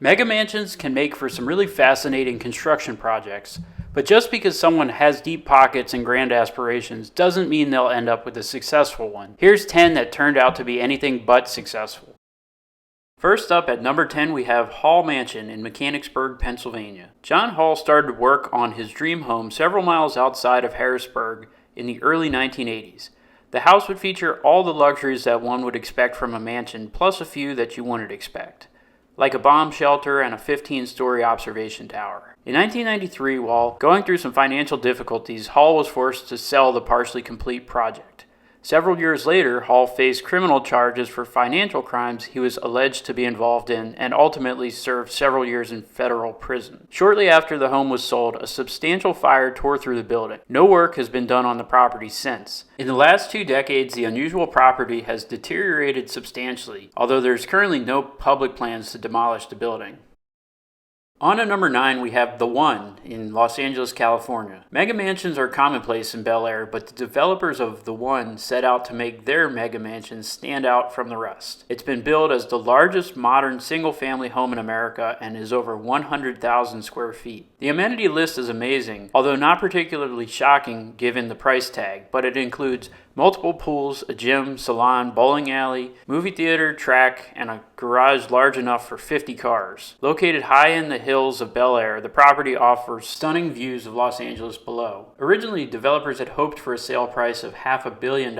Megamansions can make for some really fascinating construction projects, but just because someone has deep pockets and grand aspirations doesn't mean they'll end up with a successful one. Here's 10 that turned out to be anything but successful. First up at number 10 we have Hall Mansion in Mechanicsburg, Pennsylvania. John Hall started work on his dream home several miles outside of Harrisburg in the early 1980s. The house would feature all the luxuries that one would expect from a mansion, plus a few that you wouldn't expect, like a bomb shelter and a 15-story observation tower. In 1993, while going through some financial difficulties, Hall was forced to sell the partially complete project. Several years later, Hall faced criminal charges for financial crimes he was alleged to be involved in and ultimately served several years in federal prison. Shortly after the home was sold, a substantial fire tore through the building. No work has been done on the property since. In the last 2 decades, the unusual property has deteriorated substantially, although there's currently no public plans to demolish the building. On to number 9, we have The One in Los Angeles, California. Megamansions are commonplace in Bel Air, but the developers of The One set out to make their megamansions stand out from the rest. It's been billed as the largest modern single-family home in America and is over 100,000 square feet. The amenity list is amazing, although not particularly shocking given the price tag, but it includes multiple pools, a gym, salon, bowling alley, movie theater, track, and a garage large enough for 50 cars. Located high in the hills of Bel Air, the property offers stunning views of Los Angeles below. Originally, developers had hoped for a sale price of $500 million.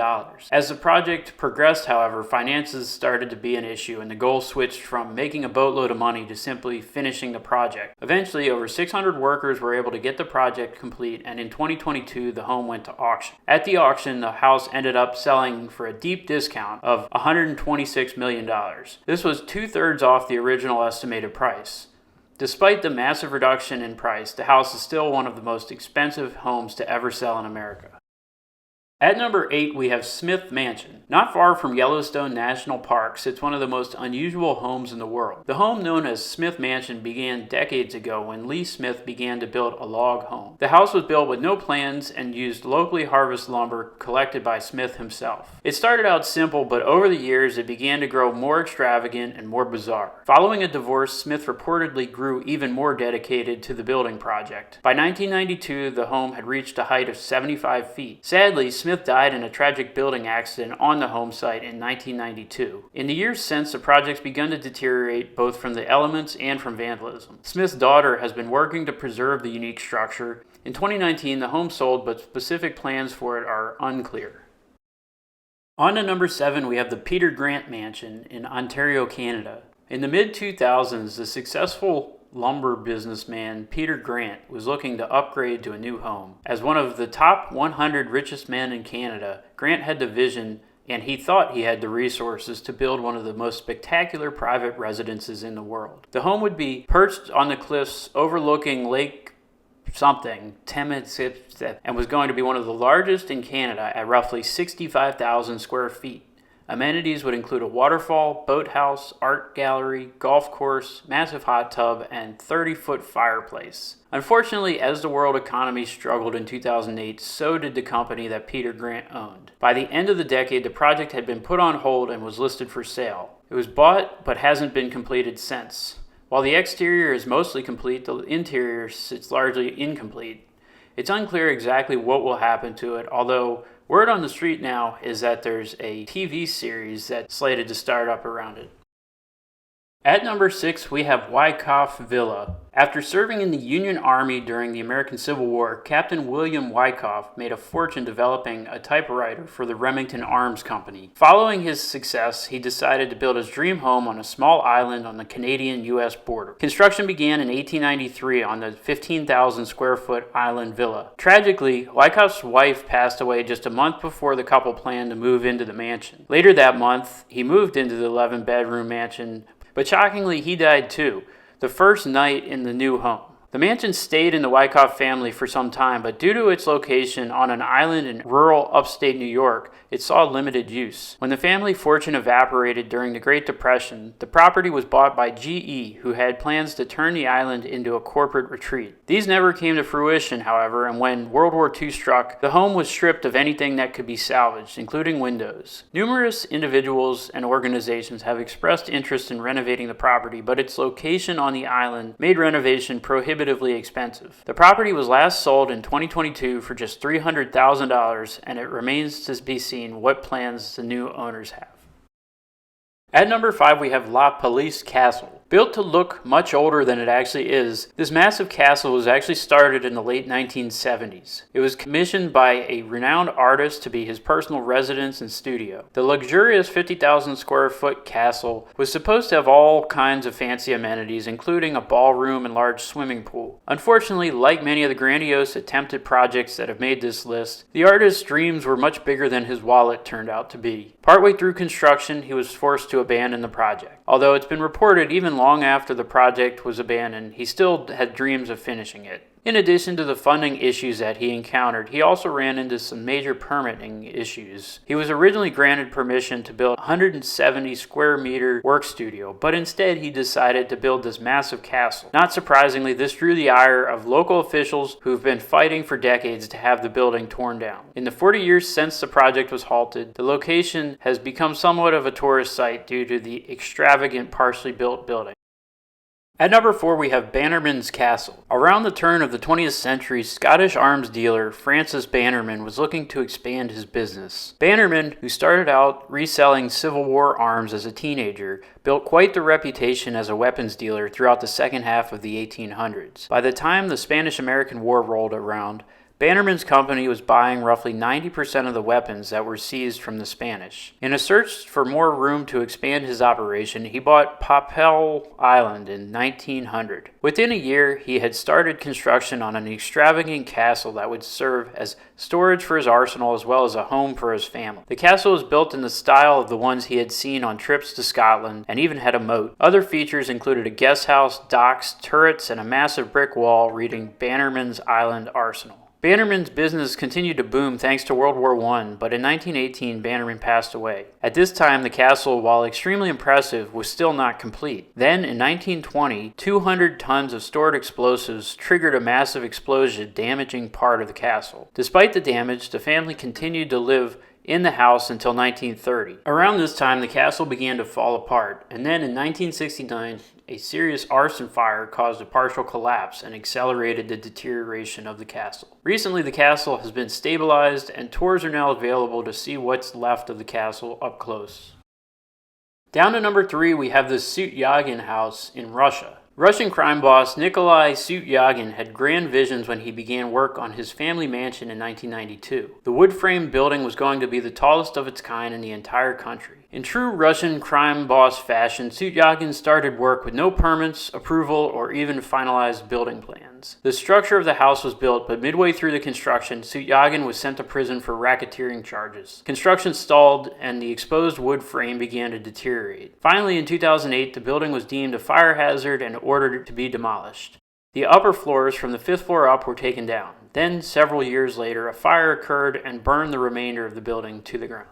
As the project progressed, however, finances started to be an issue, and the goal switched from making a boatload of money to simply finishing the project. Eventually, over 600 workers were able to get the project complete, and in 2022, the home went to auction. At the auction, the house ended up selling for a deep discount of $126 million. This was 2/3 off the original estimated price. Despite the massive reduction in price, the house is still one of the most expensive homes to ever sell in America. At number 8, we have Smith Mansion. Not far from Yellowstone National Park sits one of the most unusual homes in the world. The home known as Smith Mansion began decades ago when Lee Smith began to build a log home. The house was built with no plans and used locally harvested lumber collected by Smith himself. It started out simple, but over the years it began to grow more extravagant and more bizarre. Following a divorce, Smith reportedly grew even more dedicated to the building project. By 1992, the home had reached a height of 75 feet. Sadly, Smith died in a tragic building accident on the home site in 1992. In the years since, the project's begun to deteriorate both from the elements and from vandalism. Smith's daughter has been working to preserve the unique structure. In 2019, the home sold, but specific plans for it are unclear. On to number 7, we have the Peter Grant Mansion in Ontario, Canada. In the mid-2000s, the successful lumber businessman Peter Grant was looking to upgrade to a new home. As one of the top 100 richest men in Canada, Grant had the vision and he thought he had the resources to build one of the most spectacular private residences in the world. The home would be perched on the cliffs overlooking Lake something, Temesip, and was going to be one of the largest in Canada at roughly 65,000 square feet. Amenities would include a waterfall, boathouse, art gallery, golf course, massive hot tub, and 30-foot fireplace. Unfortunately, as the world economy struggled in 2008, so did the company that Peter Grant owned. By the end of the decade, the project had been put on hold and was listed for sale. It was bought, but hasn't been completed since. While the exterior is mostly complete, the interior sits largely incomplete. It's unclear exactly what will happen to it, although word on the street now is that there's a TV series that's slated to start up around it. At number 6, we have Wyckoff Villa. After serving in the Union Army during the American Civil War, Captain William Wyckoff made a fortune developing a typewriter for the Remington Arms Company. Following his success, he decided to build his dream home on a small island on the Canadian-U.S. border. Construction began in 1893 on the 15,000 square foot island villa. Tragically, Wyckoff's wife passed away just a month before the couple planned to move into the mansion. Later that month, he moved into the 11-bedroom mansion, but shockingly, he died too, the first night in the new home. The mansion stayed in the Wyckoff family for some time, but due to its location on an island in rural upstate New York, it saw limited use. When the family fortune evaporated during the Great Depression, the property was bought by GE, who had plans to turn the island into a corporate retreat. These never came to fruition, however, and when World War II struck, the home was stripped of anything that could be salvaged, including windows. Numerous individuals and organizations have expressed interest in renovating the property, but its location on the island made renovation prohibitively expensive. The property was last sold in 2022 for just $300,000, and it remains to be seen what plans the new owners have. At number 5, we have Lapalice Castle. Built to look much older than it actually is, this massive castle was actually started in the late 1970s. It was commissioned by a renowned artist to be his personal residence and studio. The luxurious 50,000 square foot castle was supposed to have all kinds of fancy amenities, including a ballroom and large swimming pool. Unfortunately, like many of the grandiose attempted projects that have made this list, the artist's dreams were much bigger than his wallet turned out to be. Partway through construction, he was forced to abandon the project. Although it's been reported even long after the project was abandoned, he still had dreams of finishing it. In addition to the funding issues that he encountered, he also ran into some major permitting issues. He was originally granted permission to build a 170 square meter work studio, but instead he decided to build this massive castle. Not surprisingly, this drew the ire of local officials who've been fighting for decades to have the building torn down. In the 40 years since the project was halted, the location has become somewhat of a tourist site due to the extravagant partially built building. At number 4, we have Bannerman's Castle. Around the turn of the 20th century, Scottish arms dealer Francis Bannerman was looking to expand his business. Bannerman, who started out reselling Civil War arms as a teenager, built quite the reputation as a weapons dealer throughout the second half of the 1800s. By the time the Spanish-American War rolled around, Bannerman's company was buying roughly 90% of the weapons that were seized from the Spanish. In a search for more room to expand his operation, he bought Papel Island in 1900. Within a year, he had started construction on an extravagant castle that would serve as storage for his arsenal as well as a home for his family. The castle was built in the style of the ones he had seen on trips to Scotland and even had a moat. Other features included a guest house, docks, turrets, and a massive brick wall reading Bannerman's Island Arsenal. Bannerman's business continued to boom thanks to World War I, but in 1918 Bannerman passed away. At this time, the castle, while extremely impressive, was still not complete. Then, in 1920, 200 tons of stored explosives triggered a massive explosion damaging part of the castle. Despite the damage, the family continued to live in the house until 1930. Around this time, the castle began to fall apart, and then in 1969, a serious arson fire caused a partial collapse and accelerated the deterioration of the castle. Recently, the castle has been stabilized, and tours are now available to see what's left of the castle up close. Down to number 3, we have the Sutyagin house in Russia. Russian crime boss Nikolai Sutyagin had grand visions when he began work on his family mansion in 1992. The wood-framed building was going to be the tallest of its kind in the entire country. In true Russian crime boss fashion, Sutyagin started work with no permits, approval, or even finalized building plans. The structure of the house was built, but midway through the construction, Sutyagin was sent to prison for racketeering charges. Construction stalled, and the exposed wood frame began to deteriorate. Finally, in 2008, the building was deemed a fire hazard and ordered to be demolished. The upper floors from the 5th floor up were taken down. Then, several years later, a fire occurred and burned the remainder of the building to the ground.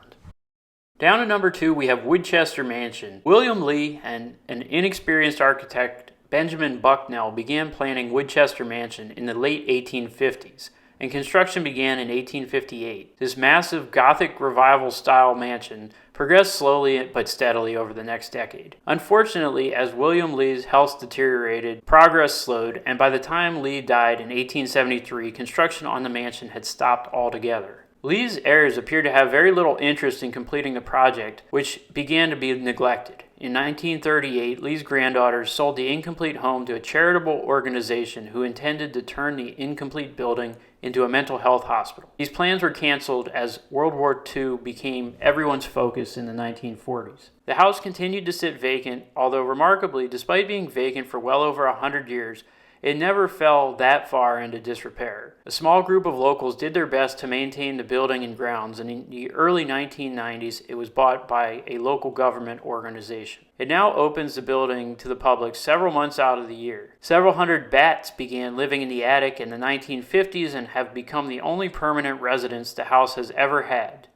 Down at number 2, we have Woodchester Mansion. William Lee and an inexperienced architect, Benjamin Bucknell, began planning Woodchester Mansion in the late 1850s, and construction began in 1858. This massive Gothic Revival-style mansion progressed slowly but steadily over the next decade. Unfortunately, as William Lee's health deteriorated, progress slowed, and by the time Lee died in 1873, construction on the mansion had stopped altogether. Lee's heirs appeared to have very little interest in completing the project, which began to be neglected. In 1938, Lee's granddaughters sold the incomplete home to a charitable organization who intended to turn the incomplete building into a mental health hospital. These plans were canceled as World War II became everyone's focus in the 1940s. The house continued to sit vacant, although remarkably, despite being vacant for well over 100 years, it never fell that far into disrepair. A small group of locals did their best to maintain the building and grounds, and in the early 1990s, it was bought by a local government organization. It now opens the building to the public several months out of the year. Several hundred bats began living in the attic in the 1950s and have become the only permanent residence the house has ever had.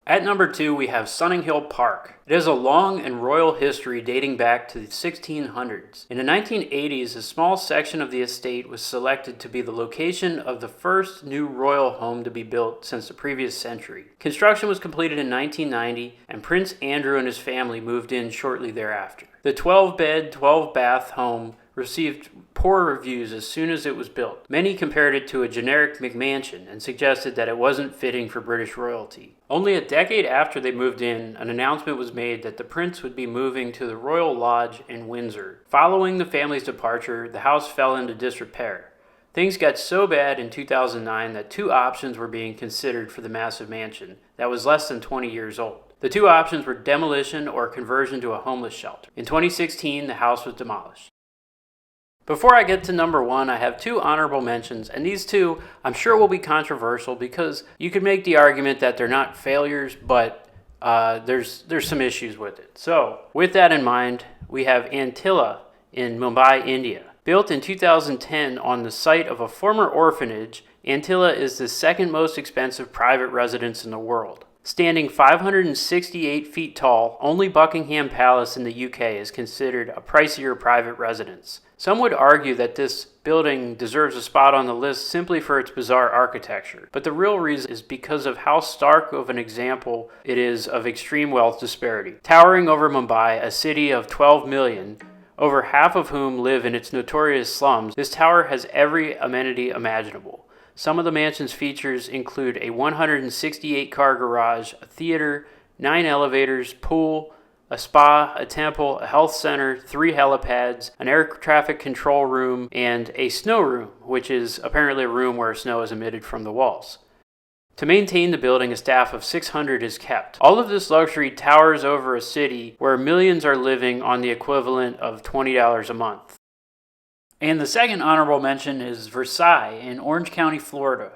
At number 2, we have Sunninghill Park. It has a long and royal history dating back to the 1600s. In the 1980s, a small section of the estate was selected to be the location of the first new royal home to be built since the previous century. Construction was completed in 1990, and Prince Andrew and his family moved in shortly thereafter. The 12-bed, 12-bath home received poor reviews as soon as it was built. Many compared it to a generic Megamansion and suggested that it wasn't fitting for British royalty. Only a decade after they moved in, an announcement was made that the prince would be moving to the Royal Lodge in Windsor. Following the family's departure, the house fell into disrepair. Things got so bad in 2009 that 2 options were being considered for the massive mansion that was less than 20 years old. The 2 options were demolition or conversion to a homeless shelter. In 2016, the house was demolished. Before I get to number 1, I have 2 honorable mentions, and these 2 I'm sure will be controversial because you could make the argument that they're not failures, but there's some issues with it. So, with that in mind, we have Antilia in Mumbai, India. Built in 2010 on the site of a former orphanage, Antilia is the second most expensive private residence in the world. Standing 568 feet tall, only Buckingham Palace in the UK is considered a pricier private residence. Some would argue that this building deserves a spot on the list simply for its bizarre architecture, but the real reason is because of how stark of an example it is of extreme wealth disparity. Towering over Mumbai, a city of 12 million, over half of whom live in its notorious slums, this tower has every amenity imaginable. Some of the mansion's features include a 168-car garage, a theater, 9 elevators, pool, a spa, a temple, a health center, 3 helipads, an air traffic control room, and a snow room, which is apparently a room where snow is emitted from the walls. To maintain the building, a staff of 600 is kept. All of this luxury towers over a city where millions are living on the equivalent of $20 a month. And the second honorable mention is Versailles in Orange County, Florida.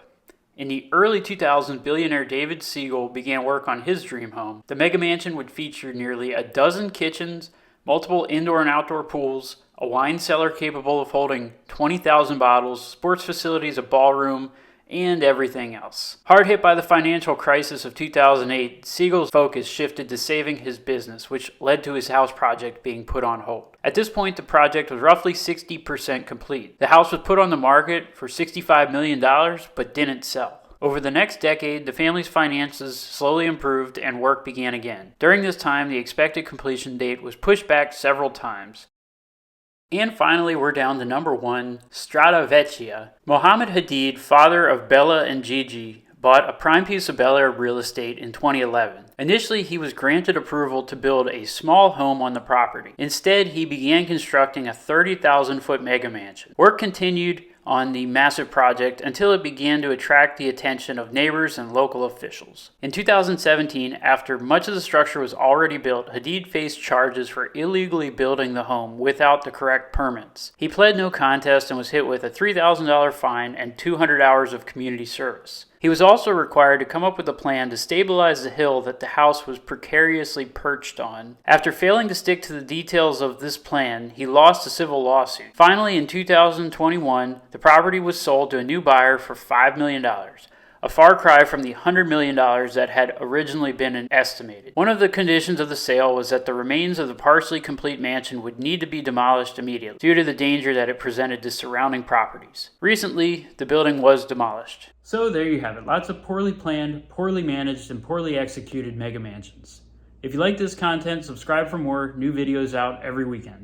In the early 2000s, billionaire David Siegel began work on his dream home. The Megamansion would feature nearly a dozen kitchens, multiple indoor and outdoor pools, a wine cellar capable of holding 20,000 bottles, sports facilities, a ballroom, and everything else. Hard hit by the financial crisis of 2008, Siegel's focus shifted to saving his business, which led to his house project being put on hold. At this point, the project was roughly 60% complete. The house was put on the market for $65 million, but didn't sell. Over the next decade, the family's finances slowly improved and work began again. During this time, the expected completion date was pushed back several times. And finally, we're down to number 1, Strada Vecchia. Mohammed Hadid, father of Bella and Gigi, bought a prime piece of Bel Air real estate in 2011. Initially, he was granted approval to build a small home on the property. Instead, he began constructing a 30,000-foot mega mansion. Work continued on the massive project until it began to attract the attention of neighbors and local officials. In 2017, after much of the structure was already built, Hadid faced charges for illegally building the home without the correct permits. He pled no contest and was hit with a $3,000 fine and 200 hours of community service. He was also required to come up with a plan to stabilize the hill that the house was precariously perched on. After failing to stick to the details of this plan, he lost a civil lawsuit. Finally, in 2021, the property was sold to a new buyer for $5 million, a far cry from the $100 million that had originally been estimated. One of the conditions of the sale was that the remains of the partially complete mansion would need to be demolished immediately, due to the danger that it presented to surrounding properties. Recently, the building was demolished. So there you have it. Lots of poorly planned, poorly managed, and poorly executed mega mansions. If you like this content, subscribe for more new videos out every weekend.